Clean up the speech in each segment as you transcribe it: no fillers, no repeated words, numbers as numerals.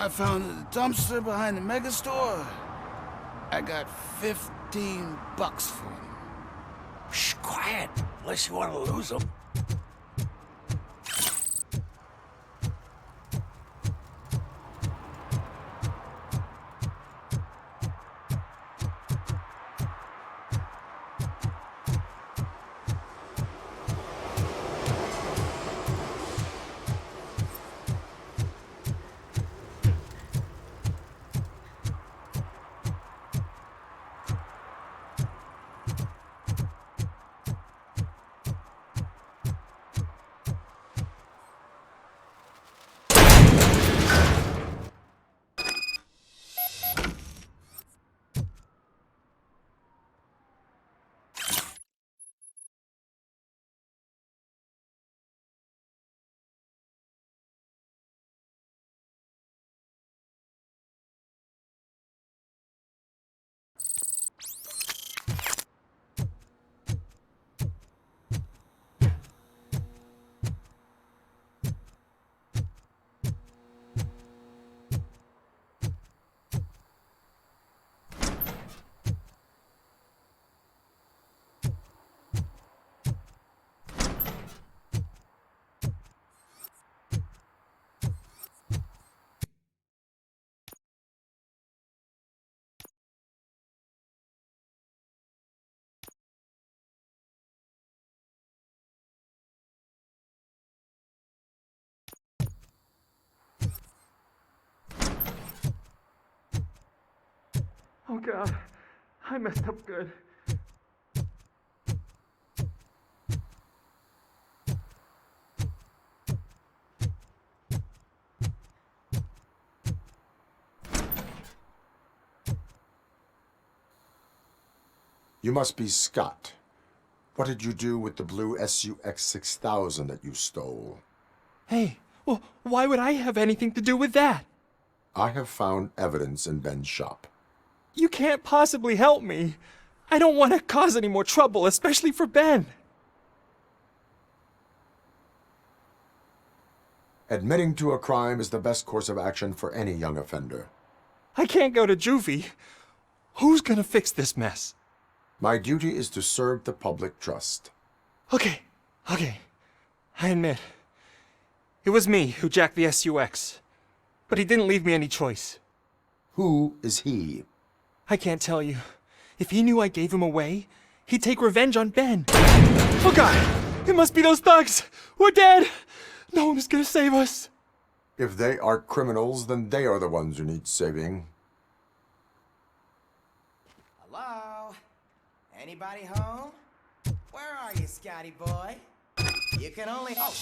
I found it in the dumpster behind the mega store. I got $15 for them. Shh, quiet, unless you want to lose them. Oh God, I messed up good. You must be Scott. What did you do with the blue SUX 6000 that you stole? Hey, well, why would I have anything to do with that? I have found evidence in Ben's shop. You can't possibly help me. I don't want to cause any more trouble, especially for Ben. Admitting to a crime is the best course of action for any young offender. I can't go to juvie. Who's gonna fix this mess? My duty is to serve the public trust. Okay. I admit. It was me who jacked the SUX. But he didn't leave me any choice. Who is he? I can't tell you. If he knew I gave him away, he'd take revenge on Ben. Oh God! It must be those thugs! We're dead! No one is gonna save us. If they are criminals, then they are the ones who need saving. Hello? Anybody home? Where are you, Scotty boy? You can only... Oh,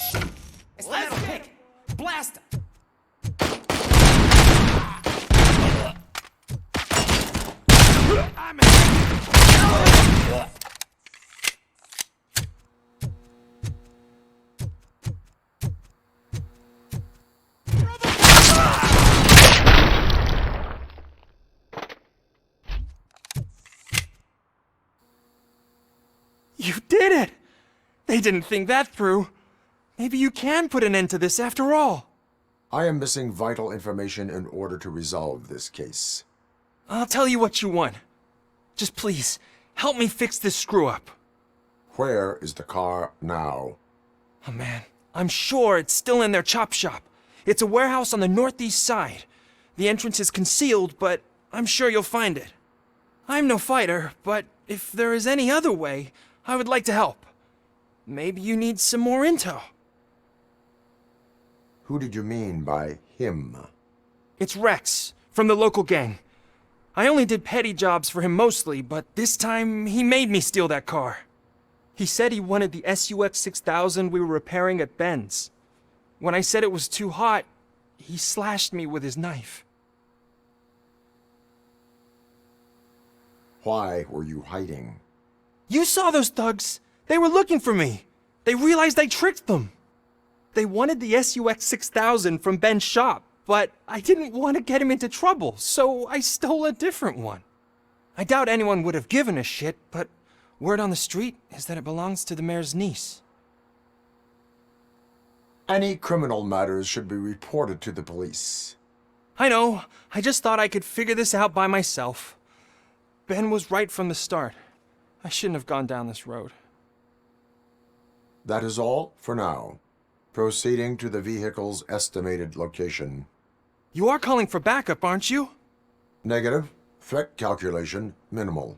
it's the metal pick! Blast him! I'm in. You did it! They didn't think that through. Maybe you can put an end to this after all. I am missing vital information in order to resolve this case. I'll tell you what you want. Just please, help me fix this screw-up. Where is the car now? Oh man, I'm sure it's still in their chop shop. It's a warehouse on the northeast side. The entrance is concealed, but I'm sure you'll find it. I'm no fighter, but if there is any other way, I would like to help. Maybe you need some more intel. Who did you mean by him? It's Rex, from the local gang. I only did petty jobs for him mostly, but this time he made me steal that car. He said he wanted the SUX 6000 we were repairing at Ben's. When I said it was too hot, he slashed me with his knife. Why were you hiding? You saw those thugs! They were looking for me! They realized I tricked them! They wanted the SUX 6000 from Ben's shop, but I didn't want to get him into trouble, so I stole a different one. I doubt anyone would have given a shit, but word on the street is that it belongs to the mayor's niece. Any criminal matters should be reported to the police. I know. I just thought I could figure this out by myself. Ben was right from the start. I shouldn't have gone down this road. That is all for now. Proceeding to the vehicle's estimated location. You are calling for backup, aren't you? Negative. Threat calculation minimal.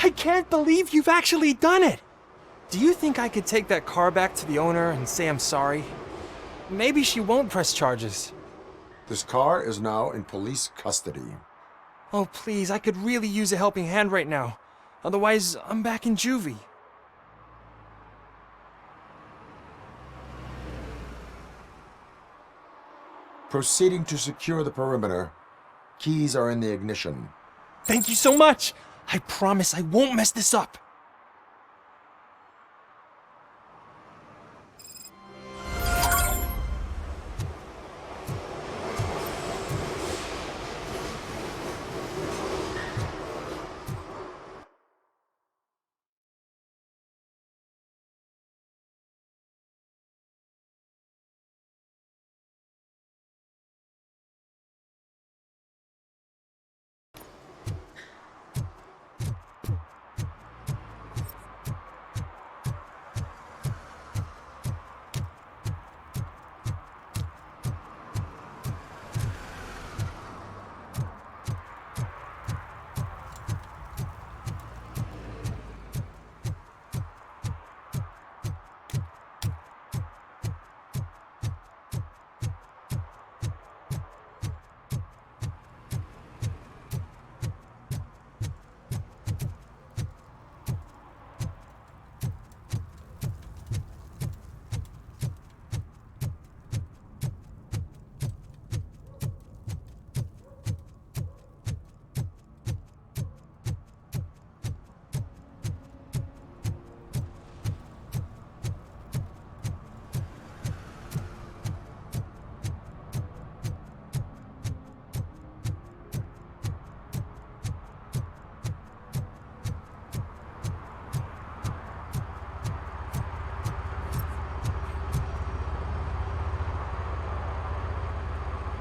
I can't believe you've actually done it! Do you think I could take that car back to the owner and say I'm sorry? Maybe she won't press charges. This car is now in police custody. Oh, please, I could really use a helping hand right now. Otherwise, I'm back in juvie. Proceeding to secure the perimeter. Keys are in the ignition. Thank you so much! I promise I won't mess this up.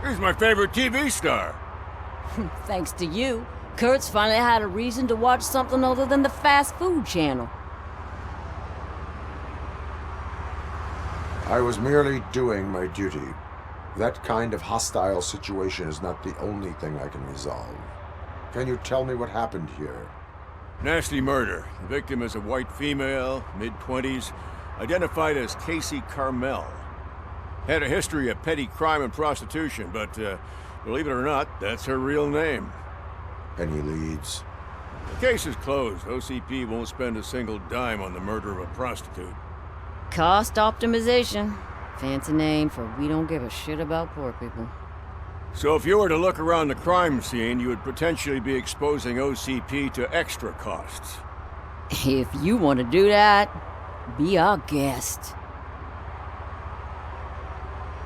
He's my favorite TV star. Thanks to you, Kurt's finally had a reason to watch something other than the fast food channel. I was merely doing my duty. That kind of hostile situation is not the only thing I can resolve. Can you tell me what happened here? Nasty murder. The victim is a white female, mid-20s, identified as Casey Carmel. Had a history of petty crime and prostitution, but believe it or not, that's her real name. Any leads? The case is closed. OCP won't spend a single dime on the murder of a prostitute. Cost optimization. Fancy name for we don't give a shit about poor people. So if you were to look around the crime scene, you would potentially be exposing OCP to extra costs. If you want to do that, be our guest.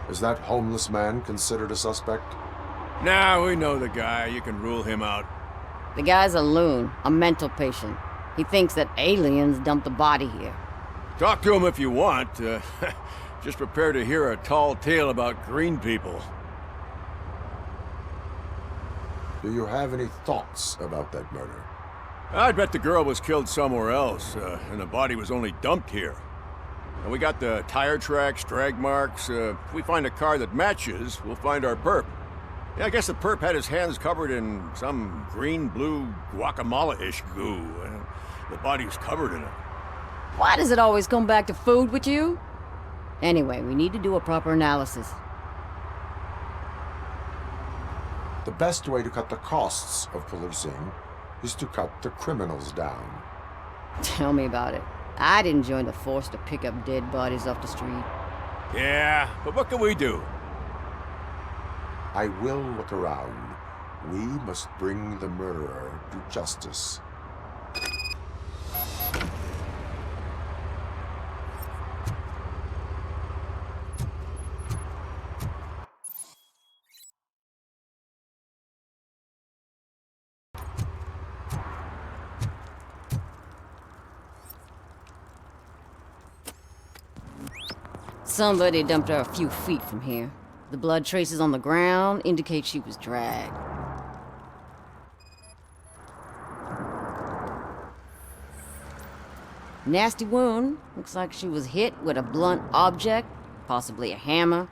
Is that homeless man considered a suspect? Nah, we know the guy. You can rule him out. The guy's a loon, a mental patient. He thinks that aliens dumped the body here. Talk to him if you want. Just prepare to hear a tall tale about green people. Do you have any thoughts about that murder? I'd bet the girl was killed somewhere else, and the body was only dumped here. And we got the tire tracks, drag marks. If we find a car that matches, we'll find our perp. Yeah, I guess the perp had his hands covered in some green-blue guacamole-ish goo. The body was covered in it. Why does it always come back to food with you? Anyway, we need to do a proper analysis. The best way to cut the costs of policing is to cut the criminals down. Tell me about it. I didn't join the force to pick up dead bodies off the street. Yeah, but what can we do? I will look around. We must bring the murderer to justice. Somebody dumped her a few feet from here. The blood traces on the ground indicate she was dragged. Nasty wound. Looks like she was hit with a blunt object, possibly a hammer.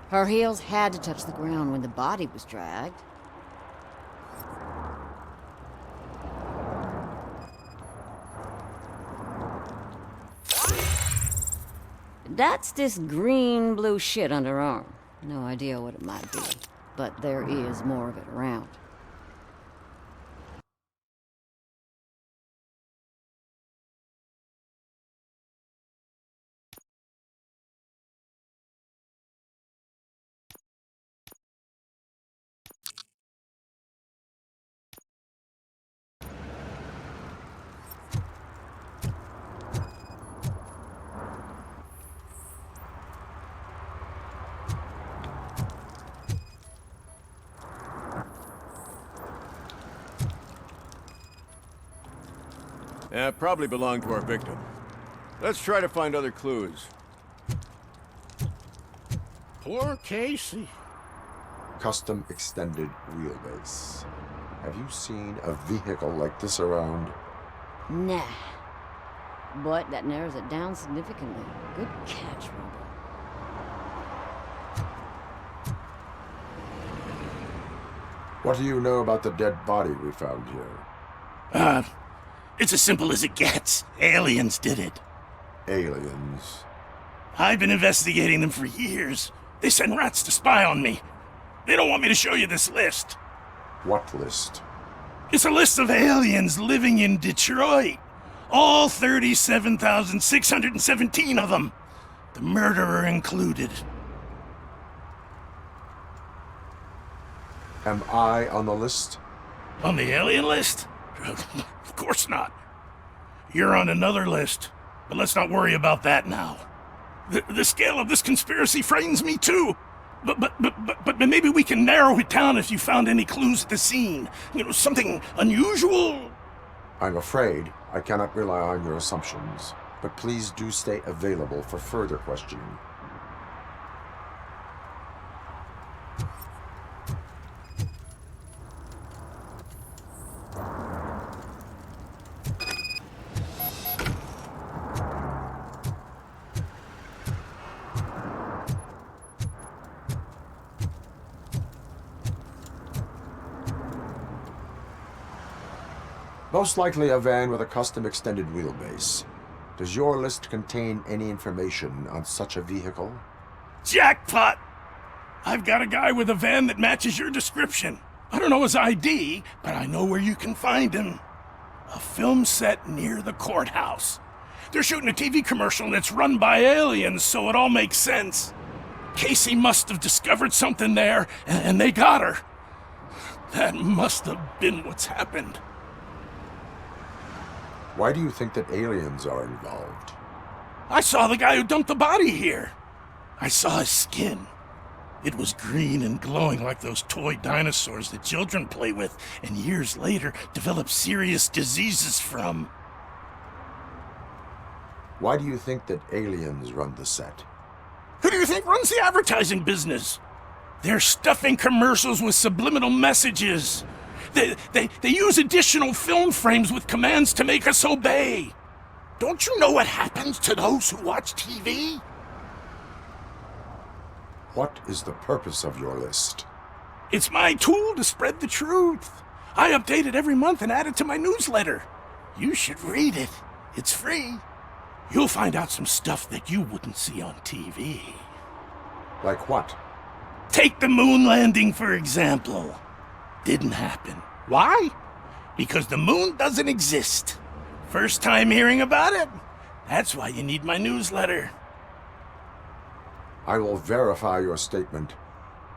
Her heels had to touch the ground when the body was dragged. That's this green-blue shit under her arm. No idea what it might be, but there is more of it around. Probably belonged to our victim. Let's try to find other clues. Poor Casey. Custom extended wheelbase. Have you seen a vehicle like this around? Nah. But that narrows it down significantly. Good catch, Robo. What do you know about the dead body we found here? It's as simple as it gets. Aliens did it. Aliens. I've been investigating them for years. They send rats to spy on me. They don't want me to show you this list. What list? It's a list of aliens living in Detroit. All 37,617 of them. The murderer included. Am I on the list? On the alien list? Of course not. You're on another list, but let's not worry about that now. The scale of this conspiracy frightens me too. But maybe we can narrow it down if you found any clues at the scene. You know, something unusual? I'm afraid I cannot rely on your assumptions, but please do stay available for further questioning. Most likely a van with a custom extended wheelbase. Does your list contain any information on such a vehicle? Jackpot! I've got a guy with a van that matches your description. I don't know his ID, but I know where you can find him. A film set near the courthouse. They're shooting a TV commercial and it's run by aliens, so it all makes sense. Casey must have discovered something there, and they got her. That must have been what's happened. Why do you think that aliens are involved? I saw the guy who dumped the body here. I saw his skin. It was green and glowing like those toy dinosaurs that children play with and years later develop serious diseases from. Why do you think that aliens run the set? Who do you think runs the advertising business? They're stuffing commercials with subliminal messages. They use additional film frames with commands to make us obey. Don't you know what happens to those who watch TV? What is the purpose of your list? It's my tool to spread the truth. I update it every month and add it to my newsletter. You should read it. It's free. You'll find out some stuff that you wouldn't see on TV. Like what? Take the moon landing, for example. Didn't happen. Why? Because the moon doesn't exist. First time hearing about it? That's why you need my newsletter. I will verify your statement.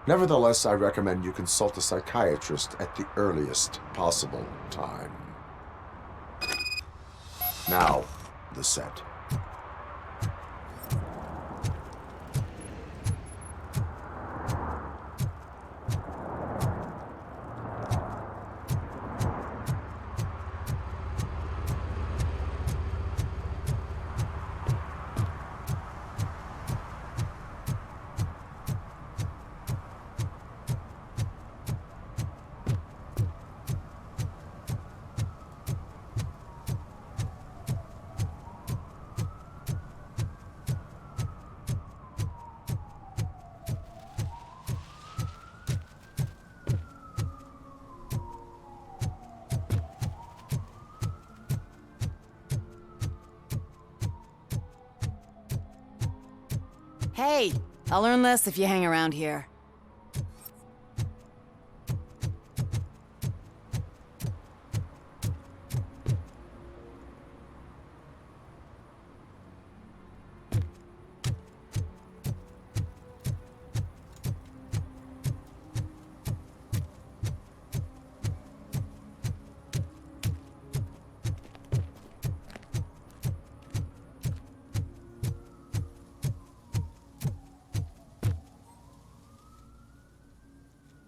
Nevertheless, I recommend you consult a psychiatrist at the earliest possible time. Now, the set. Hey, I'll learn less if you hang around here.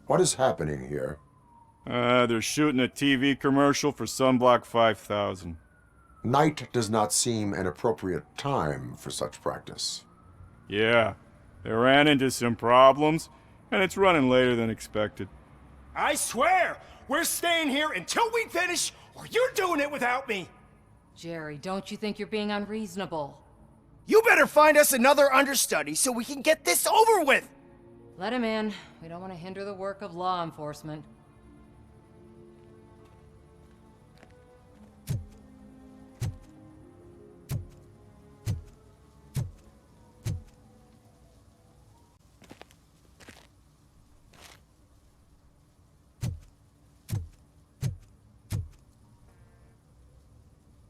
What is happening here? They're shooting a TV commercial for Sunblock 5000. Night does not seem an appropriate time for such practice. Yeah, they ran into some problems, and it's running later than expected. I swear, we're staying here until we finish, or you're doing it without me! Jerry, don't you think you're being unreasonable? You better find us another understudy so we can get this over with! Let him in. We don't want to hinder the work of law enforcement.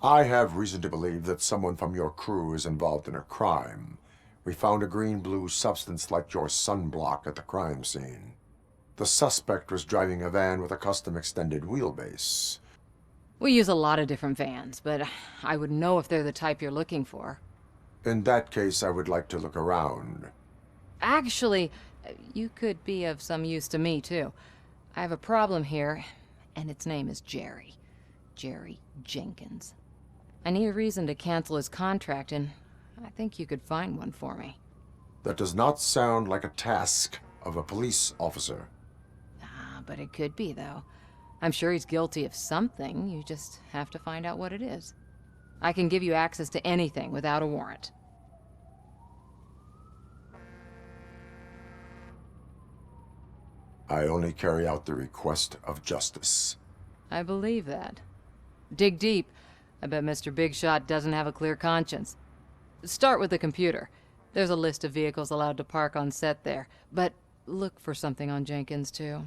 I have reason to believe that someone from your crew is involved in a crime. We found a green-blue substance like your sunblock at the crime scene. The suspect was driving a van with a custom extended wheelbase. We use a lot of different vans, but I wouldn't know if they're the type you're looking for. In that case, I would like to look around. Actually, you could be of some use to me, too. I have a problem here, and its name is Jerry. Jerry Jenkins. I need a reason to cancel his contract, and I think you could find one for me. That does not sound like a task of a police officer. But it could be, though. I'm sure he's guilty of something. You just have to find out what it is. I can give you access to anything without a warrant. I only carry out the request of justice. I believe that. Dig deep. I bet Mr. Big Shot doesn't have a clear conscience. Start with the computer. There's a list of vehicles allowed to park on set there, but look for something on Jenkins, too.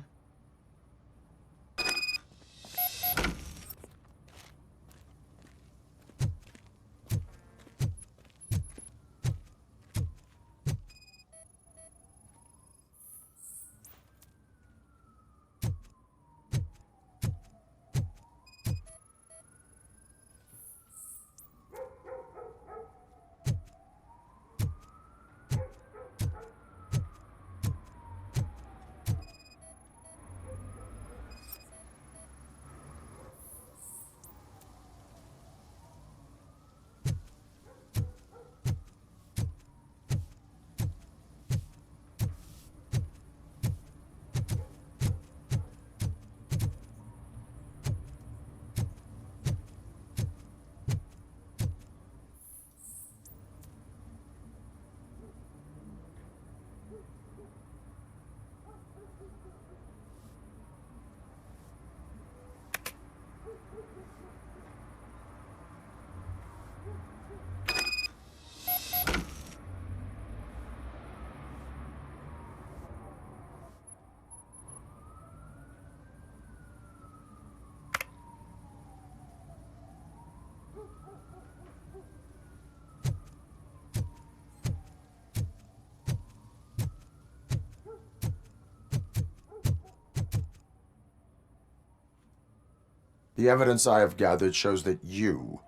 The evidence I have gathered shows that you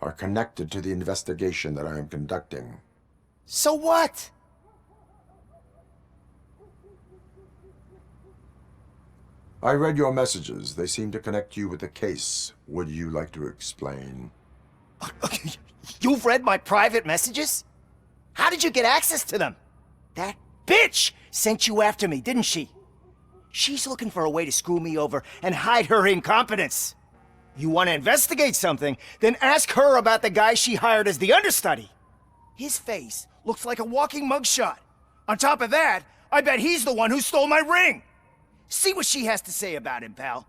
are connected to the investigation that I am conducting. So what? I read your messages. They seem to connect you with the case. Would you like to explain? You've read my private messages? How did you get access to them? That bitch sent you after me, didn't she? She's looking for a way to screw me over and hide her incompetence. You want to investigate something, then ask her about the guy she hired as the understudy. His face looks like a walking mugshot. On top of that, I bet he's the one who stole my ring. See what she has to say about him, pal.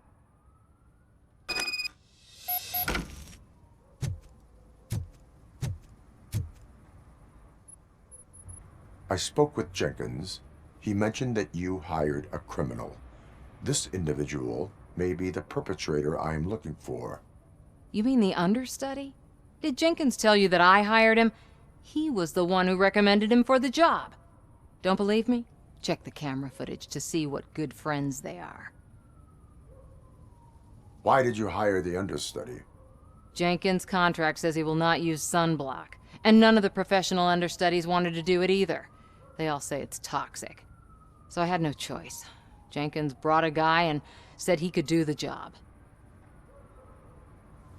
I spoke with Jenkins. He mentioned that you hired a criminal. This individual may be the perpetrator I am looking for. You mean the understudy? Did Jenkins tell you that I hired him? He was the one who recommended him for the job. Don't believe me? Check the camera footage to see what good friends they are. Why did you hire the understudy? Jenkins' contract says he will not use sunblock, and none of the professional understudies wanted to do it either. They all say it's toxic. So I had no choice. Jenkins brought a guy and said he could do the job.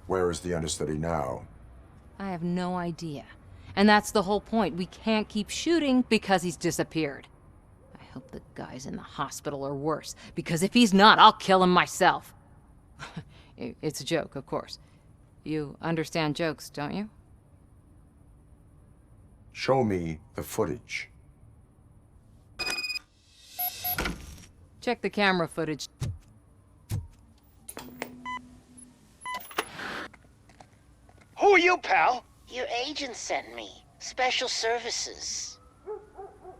Where is the understudy now? I have no idea. And that's the whole point. We can't keep shooting because he's disappeared. I hope the guy's in the hospital or worse, because if he's not, I'll kill him myself. It's a joke, of course. You understand jokes, don't you? Show me the footage. Check the camera footage. Who are you, pal? Your agent sent me. Special services.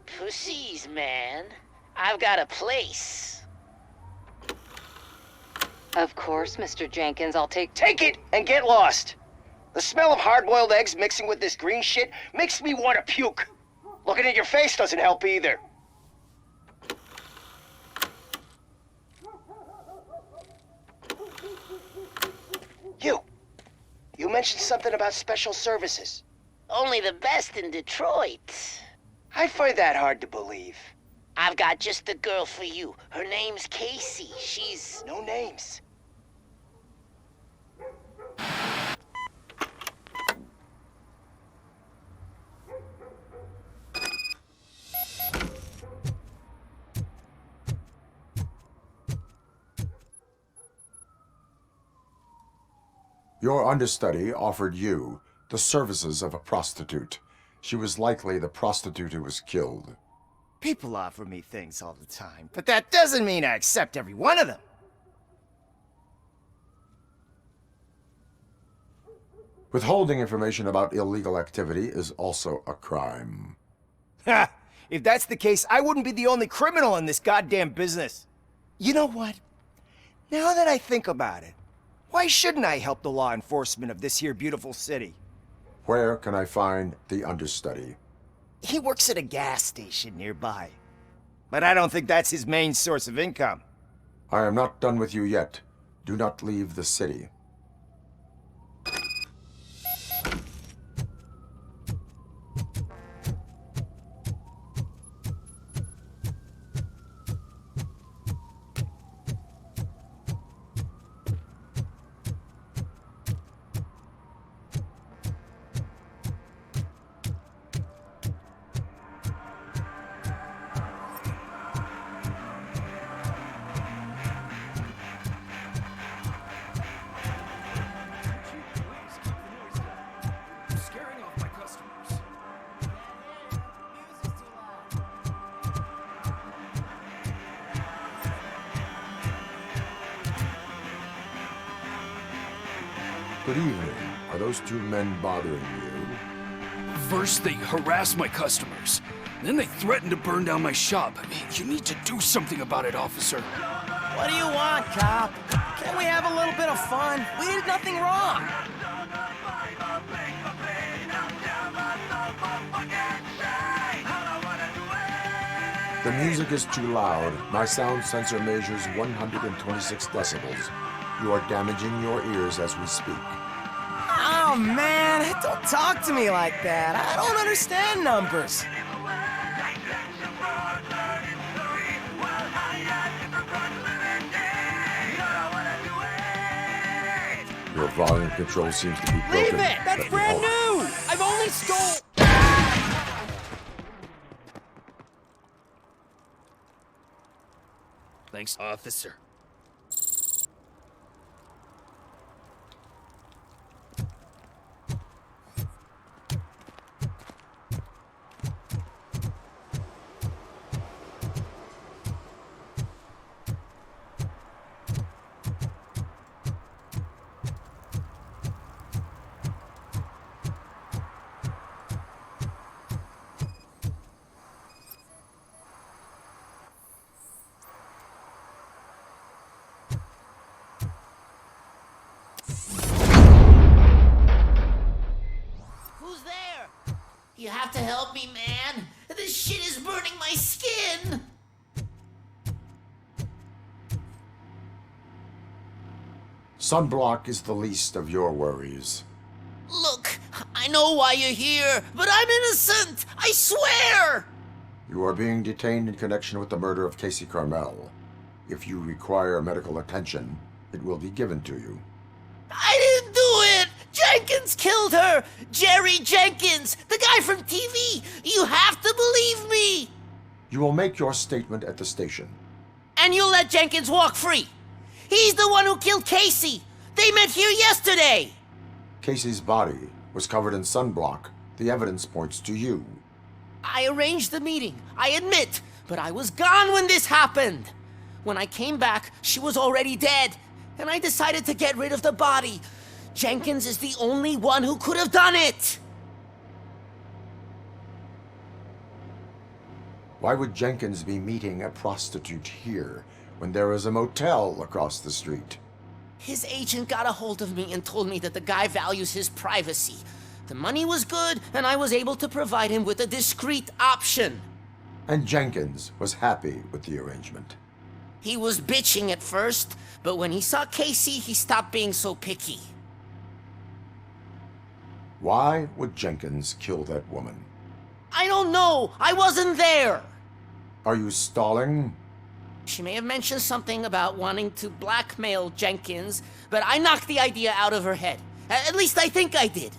Pussies, man. I've got a place. Of course, Mr. Jenkins, I'll take Take it and get lost. The smell of hard-boiled eggs mixing with this green shit makes me want to puke. Looking at your face doesn't help either. You mentioned something about special services. Only the best in Detroit. I find that hard to believe. I've got just the girl for you. Her name's Casey. She's... No names. Your understudy offered you the services of a prostitute. She was likely the prostitute who was killed. People offer me things all the time, but that doesn't mean I accept every one of them. Withholding information about illegal activity is also a crime. Ha! If that's the case, I wouldn't be the only criminal in this goddamn business. You know what? Now that I think about it, why shouldn't I help the law enforcement of this here beautiful city? Where can I find the understudy? He works at a gas station nearby. But I don't think that's his main source of income. I am not done with you yet. Do not leave the city. Good evening. Are those two men bothering you? First, they harass my customers. Then they threaten to burn down my shop. You need to do something about it, officer. What do you want, cop? Can't we have a little bit of fun? We did nothing wrong. The music is too loud. My sound sensor measures 126 decibels. You are damaging your ears as we speak. Oh, man, don't talk to me like that. I don't understand numbers. Your volume control seems to be broken. Leave it! That's Let me brand help. new! I've only stole... Thanks, officer. Who's there? You have to help me, man. This shit is burning my skin. Sunblock is the least of your worries. Look, I know why you're here, but I'm innocent. I swear. You are being detained in connection with the murder of Casey Carmel. If you require medical attention, it will be given to you. I didn't do it. Jenkins killed her. Jerry Jenkins, the guy from TV. You have to believe me. You will make your statement at the station. And you'll let Jenkins walk free. He's the one who killed Casey. They met here yesterday. Casey's body was covered in sunblock. The evidence points to you. I arranged the meeting, I admit, but I was gone when this happened. When I came back, she was already dead, and I decided to get rid of the body. Jenkins is the only one who could have done it. Why would Jenkins be meeting a prostitute here when there is a motel across the street? His agent got a hold of me and told me that the guy values his privacy. The money was good, and I was able to provide him with a discreet option. And Jenkins was happy with the arrangement. He was bitching at first, but when he saw Casey, he stopped being so picky. Why would Jenkins kill that woman? I don't know. I wasn't there. Are you stalling? She may have mentioned something about wanting to blackmail Jenkins, but I knocked the idea out of her head. At least I think I did.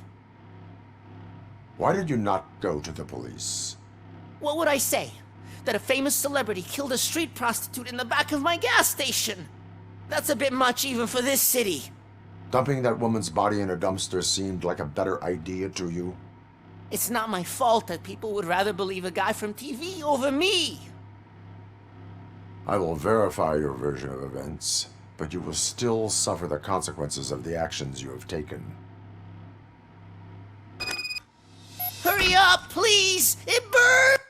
Why did you not go to the police? What would I say? That a famous celebrity killed a street prostitute in the back of my gas station? That's a bit much even for this city. Dumping that woman's body in a dumpster seemed like a better idea to you? It's not my fault that people would rather believe a guy from TV over me. I will verify your version of events, but you will still suffer the consequences of the actions you have taken. Hurry up, please! It burns!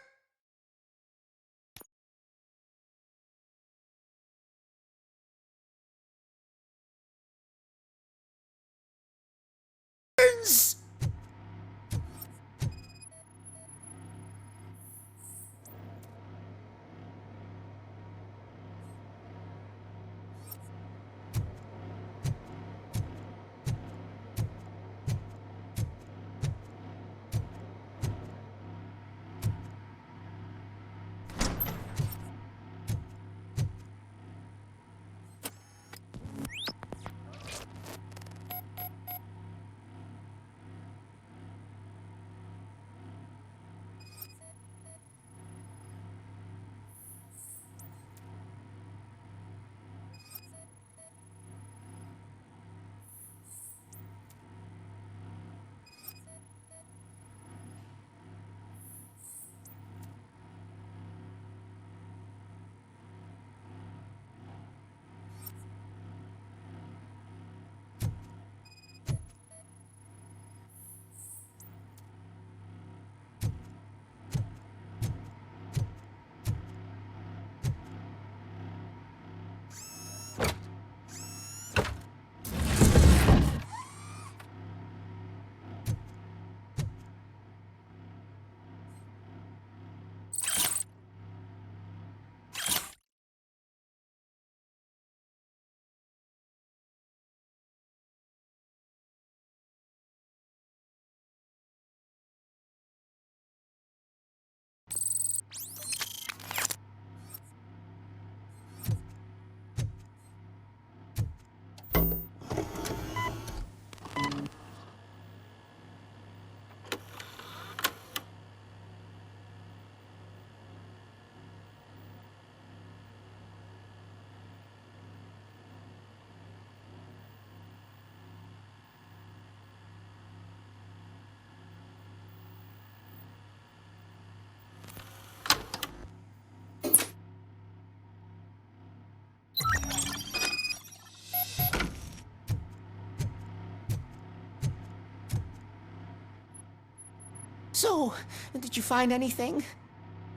So, did you find anything?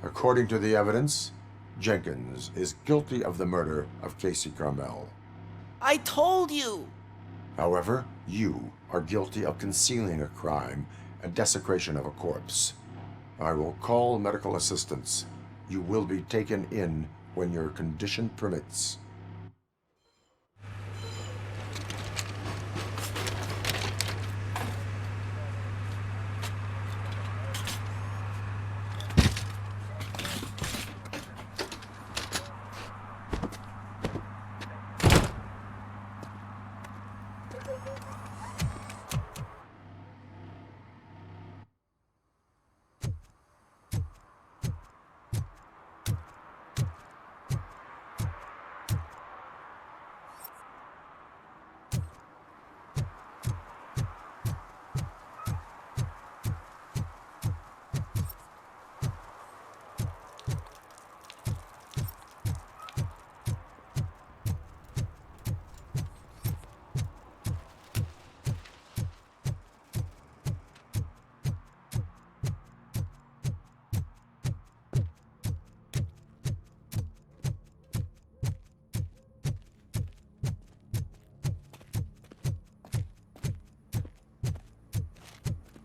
According to the evidence, Jenkins is guilty of the murder of Casey Carmel. I told you! However, you are guilty of concealing a crime and desecration of a corpse. I will call medical assistance. You will be taken in when your condition permits.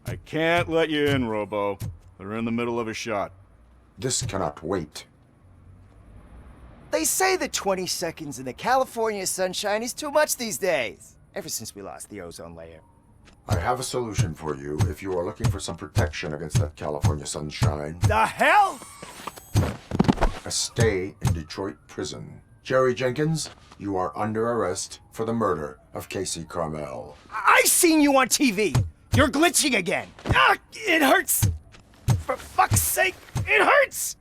I can't let you in, Robo. They're in the middle of a shot. This cannot wait. They say that 20 seconds in the California sunshine is too much these days. Ever since we lost the ozone layer. I have a solution for you if you are looking for some protection against that California sunshine. The hell? A stay in Detroit prison. Jerry Jenkins, you are under arrest for the murder of Casey Carmel. I seen you on TV. You're glitching again. Ah, it hurts. For fuck's sake, it hurts.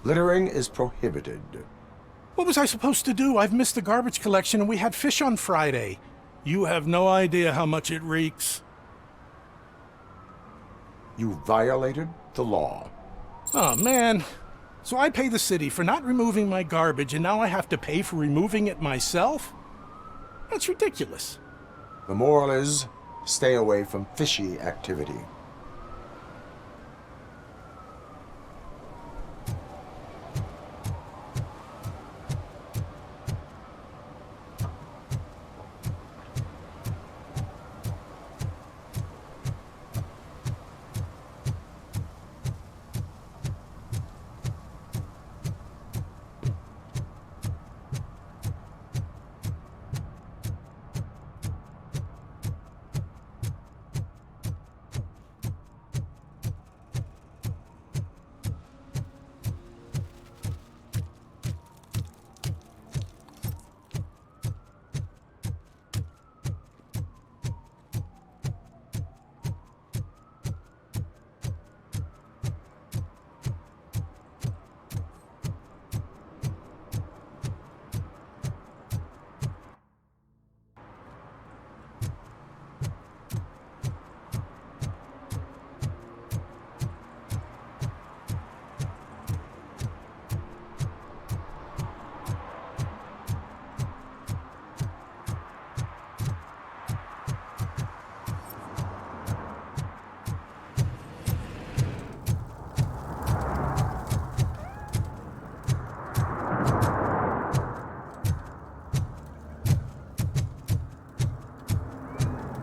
Littering is prohibited. What was I supposed to do? I've missed the garbage collection and we had fish on Friday. You have no idea how much it reeks. You violated the law. Oh, man. So I pay the city for not removing my garbage, and now I have to pay for removing it myself? That's ridiculous. The moral is, stay away from fishy activity.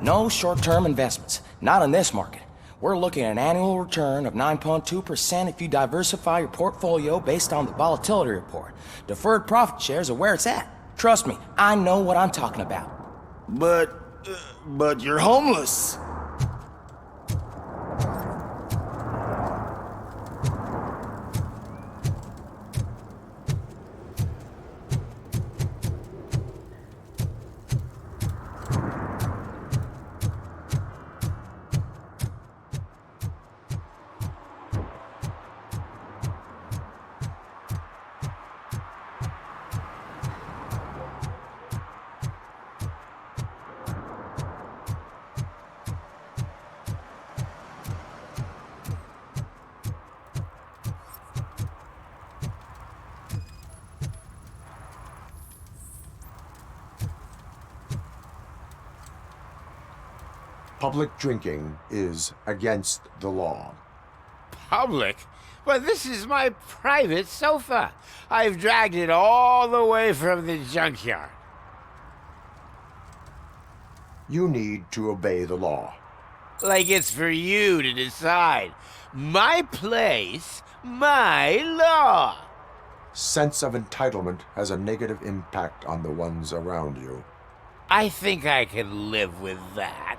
No short-term investments, not in this market. We're looking at an annual return of 9.2% if you diversify your portfolio based on the volatility report. Deferred profit shares are where it's at. Trust me, I know what I'm talking about. But you're homeless. Public drinking is against the law. Public? But this is my private sofa. I've dragged it all the way from the junkyard. You need to obey the law. Like it's for you to decide. My place, my law. Sense of entitlement has a negative impact on the ones around you. I think I can live with that.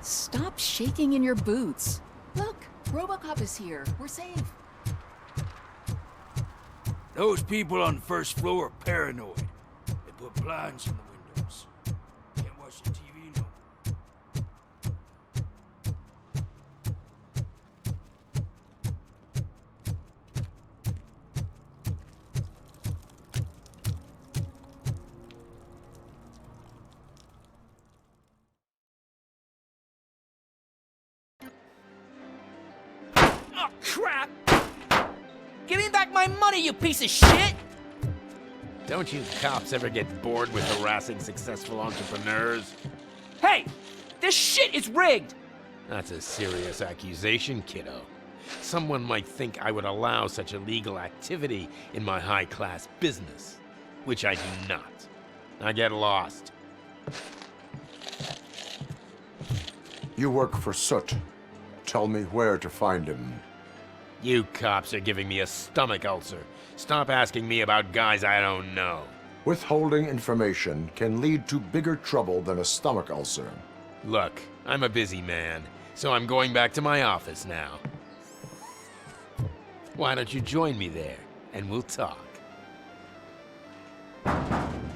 Stop shaking in your boots. Look, Robocop is here. We're safe. Those people on the first floor are paranoid. They put blinds in the windows. Can't watch the TV no more. Oh, crap! Give me back my money, you piece of shit! Don't you cops ever get bored with harassing successful entrepreneurs? Hey! This shit is rigged! That's a serious accusation, kiddo. Someone might think I would allow such illegal activity in my high-class business, which I do not. I get lost. You work for Soot. Tell me where to find him. You cops are giving me a stomach ulcer. Stop asking me about guys I don't know. Withholding information can lead to bigger trouble than a stomach ulcer. Look, I'm a busy man, so I'm going back to my office now. Why don't you join me there, and we'll talk.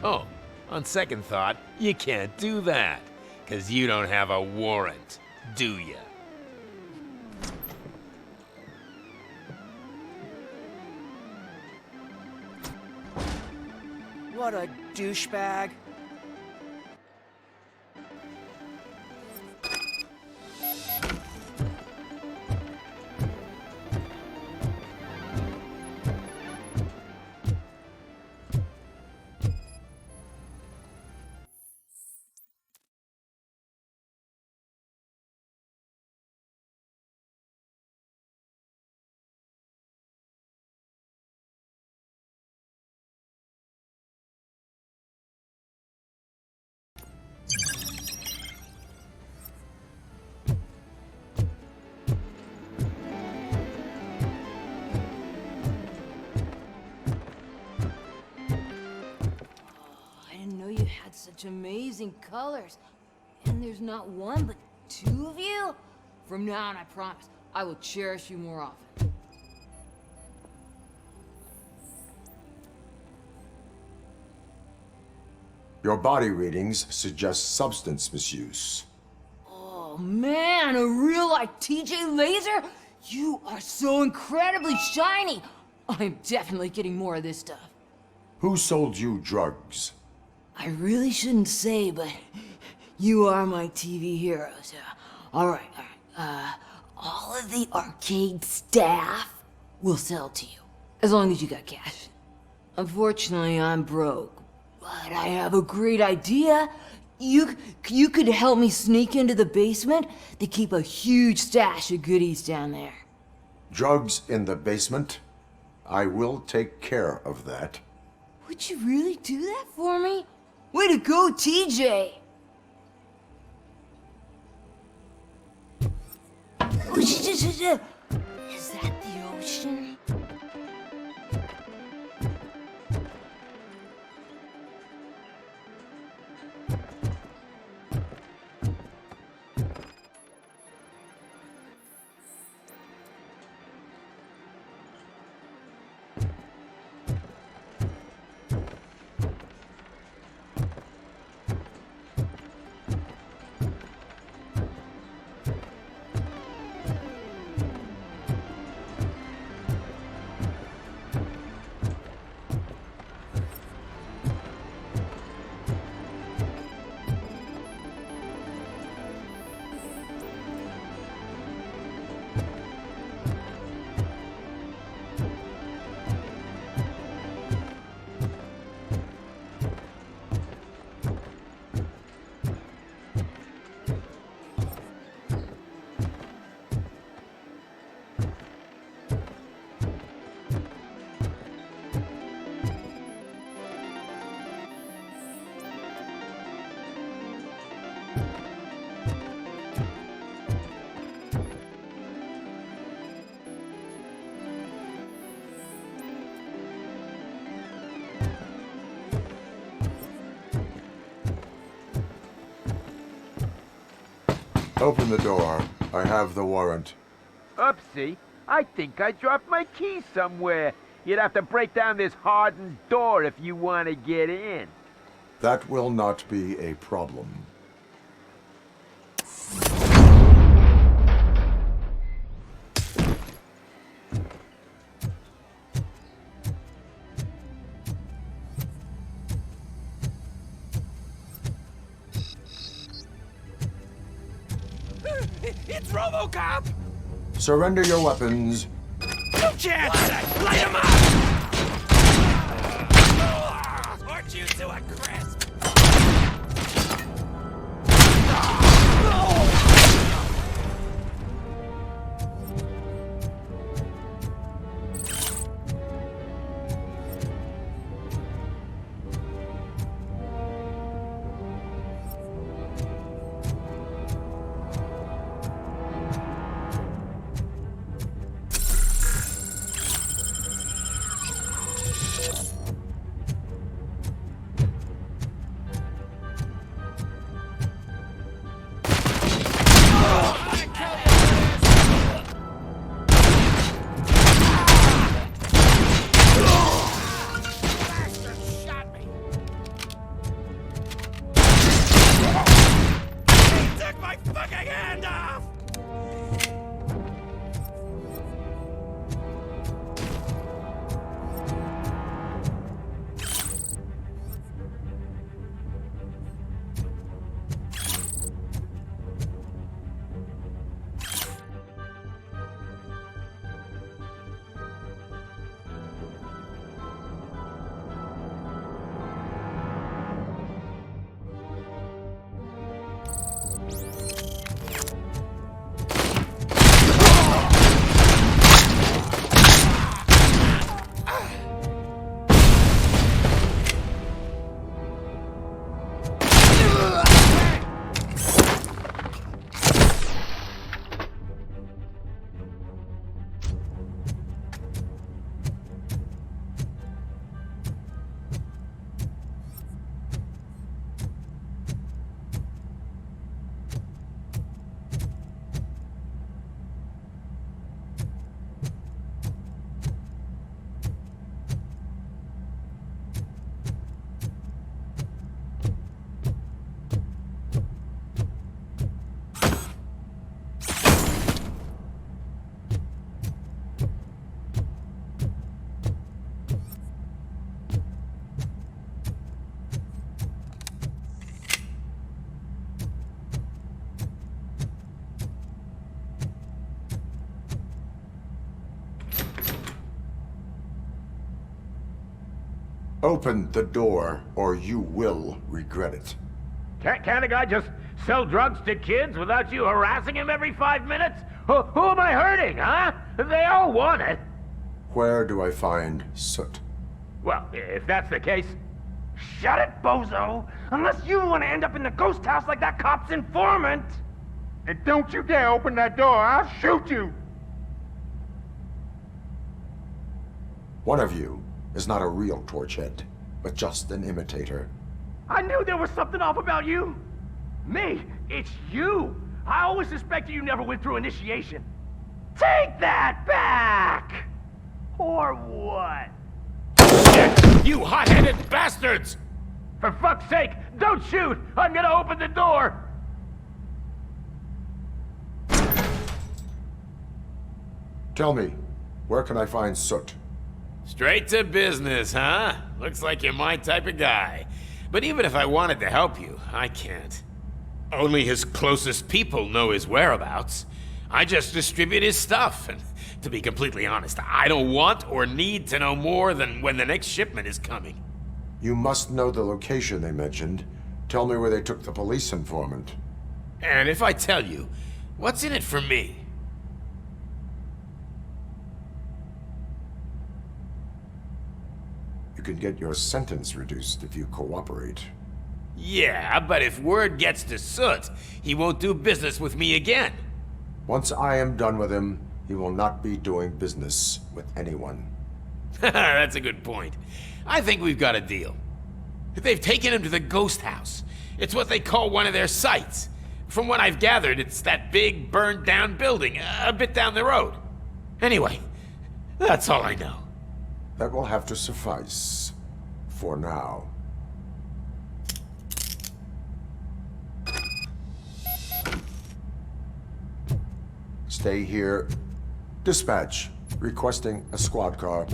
Oh, on second thought, you can't do that, 'cause you don't have a warrant, do ya? What a douchebag. Such amazing colors. And there's not one, but two of you? From now on, I promise, I will cherish you more often. Your body readings suggest substance misuse. Oh man, a real like TJ Laser? You are so incredibly shiny. I'm definitely getting more of this stuff. Who sold you drugs? I really shouldn't say, but you are my TV heroes. All right. All of the arcade staff will sell to you, as long as you got cash. Unfortunately, I'm broke, but I have a great idea. You could help me sneak into the basement. They keep a huge stash of goodies down there. Drugs in the basement? I will take care of that. Would you really do that for me? Way to go, TJ! Is that the ocean? Open the door. I have the warrant. Oopsie. I think I dropped my key somewhere. You'd have to break down this hardened door if you want to get in. That will not be a problem. It's Robocop! Surrender your weapons. No chance! Light him up! Torch you to a crisp! Open the door, or you will regret it. Can't a guy just sell drugs to kids without you harassing him every 5 minutes? Who am I hurting, huh? They all want it. Where do I find Soot? Well, if that's the case, shut it, bozo! Unless you want to end up in the ghost house like that cop's informant! And don't you dare open that door, I'll shoot you! One of you is not a real Torchhead, but just an imitator. I knew there was something off about you! Me? It's you! I always suspected you never went through initiation. Take that back! Or what? Shit! You hot-headed bastards! For fuck's sake, don't shoot! I'm gonna open the door! Tell me, where can I find Soot? Straight to business, huh? Looks like you're my type of guy. But even if I wanted to help you, I can't. Only his closest people know his whereabouts. I just distribute his stuff, and to be completely honest, I don't want or need to know more than when the next shipment is coming. You must know the location they mentioned. Tell me where they took the police informant. And if I tell you, what's in it for me? You can get your sentence reduced if you cooperate. Yeah, but if word gets to Soot, he won't do business with me again. Once I am done with him, he will not be doing business with anyone. That's a good point. I think we've got a deal. They've taken him to the ghost house. It's what they call one of their sites. From what I've gathered, it's that big, burned-down building a bit down the road. Anyway, that's all I know. That will have to suffice. For now. Stay here. Dispatch. Requesting a squad car.